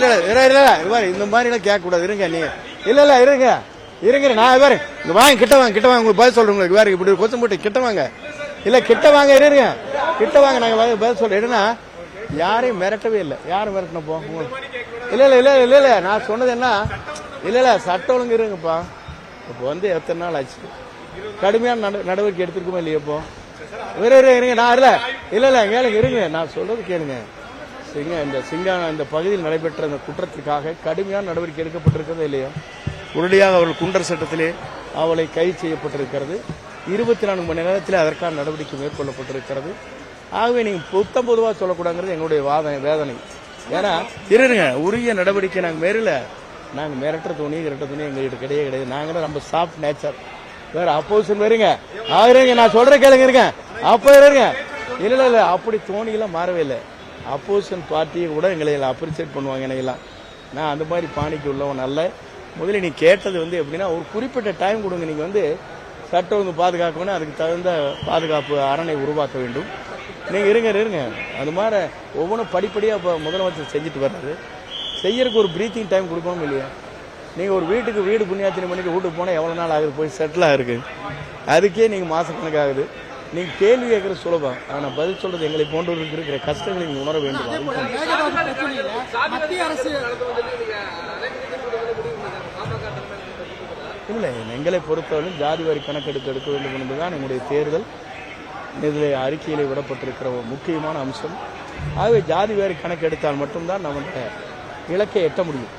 இல்ல இந்த மாதிரி எல்லாம் கேட்க கூடாது. இருங்க நீ இல்ல இருங்க நான் இங்க வாங்க கிட்ட வாங்க உங்களுக்கு பதில் சொல்றேன். உங்களுக்கு வேற இப்படி கொச்சம் போட்டு கிட்ட வாங்க. இல்ல கிட்ட வாங்க இருங்க கிட்ட வாங்க நாங்க பதில் சொல்றோம். என்னன்னா யாரையும் மிரட்டவே இல்லை. யாரும் மிரட்டின போ இல்ல நான் சொன்னது என்ன இல்ல சட்டம் ஒழுங்கு இருங்கப்பா. இப்போ வந்து எத்தனை நாள் ஆச்சு கடுமையான நடவடிக்கை எடுத்திருக்குமா இல்லையா? இப்போ இருங்க நான் இல்ல கேளுங்க இருங்க நான் சொல்றது கேளுங்க. இந்த பகுதியில் நடைபெற்ற அந்த குற்றத்திற்காக கடுமையான நடவடிக்கை எடுக்கப்பட்டிருக்கிறது இல்லையா? உடனடியாக அவர்கள் குண்டர் சட்டத்திலே அவளை கைது செய்யப்பட்டிருக்கிறது. 24 மணி நேரத்தில் அதற்கான நடவடிக்கை மேற்கொள்ளப்பட்டிருக்கிறது. ஆகவே நீங்க பொதுவாக சொல்லக்கூடாங்கிறது எங்களுடைய வேதனை. ஏன்னா இருங்க உரிய நடவடிக்கை நாங்கள் மேறல. நாங்கள் மிரட்ட துணி எங்ககிட்ட கிடையாது. நாங்கள் ரொம்ப சாஃப்ட் நேச்சர். வேற அப்போசிஷன் வருங்க நான் சொல்ற கேளுங்க இருங்க அப்ப இருங்க இல்ல அப்படி தோணியெல்லாம் மாறவே இல்லை. அப்போசிஷன் பார்ட்டியை கூட எங்களை அப்ரிசியேட் பண்ணுவாங்க. எனக்கெல்லாம் நான் அந்த மாதிரி பாணிக்கு உள்ளவன் அல்ல. முதல்ல நீ கேட்டது வந்து எப்படின்னா ஒரு குறிப்பிட்ட டைம் கொடுங்க. நீங்க வந்து சட்டம் ஒழுங்கு பாதுகாக்கணும், அதுக்கு தகுந்த பாதுகாப்பு அரணை உருவாக்க வேண்டும். நீங்க இருங்க அது மாதிரி ஒவ்வொன்றும் படிப்படியா இப்போ முதலமைச்சர் செஞ்சுட்டு வர்றாரு. செய்யறதுக்கு ஒரு பிரீத்திங் டைம் கொடுக்கணும் இல்லையா? நீங்க ஒரு வீடு புண்ணியாத்தினி பண்ணிட்டு வீட்டுக்கு போனா எவ்வளவு நாள் ஆகுது போய் செட்டில் ஆயிருக்கு. அதுக்கே நீங்க மாசக்கணக்கு ஆகுது. நீங்க கேள்வி கேட்கறது சுலபம், ஆனா பதில் சொல்றது எங்களை போன்றவர்களுக்கு இருக்கிற கஷ்டங்களை நீங்க உணர வேண்டும். இல்லை எங்களை பொறுத்தவரை ஜாதி வாரி கணக்கெடுக்க எடுக்க வேண்டும் என்பதுதான் எங்களுடைய தேர்தல் இதில் அறிக்கையிலே விடப்பட்டிருக்கிற ஒரு முக்கியமான அம்சம். ஆகவே ஜாதி வாரி கணக்கு எடுத்தால் மட்டும்தான் நம்ம இலக்கை எட்ட முடியும்.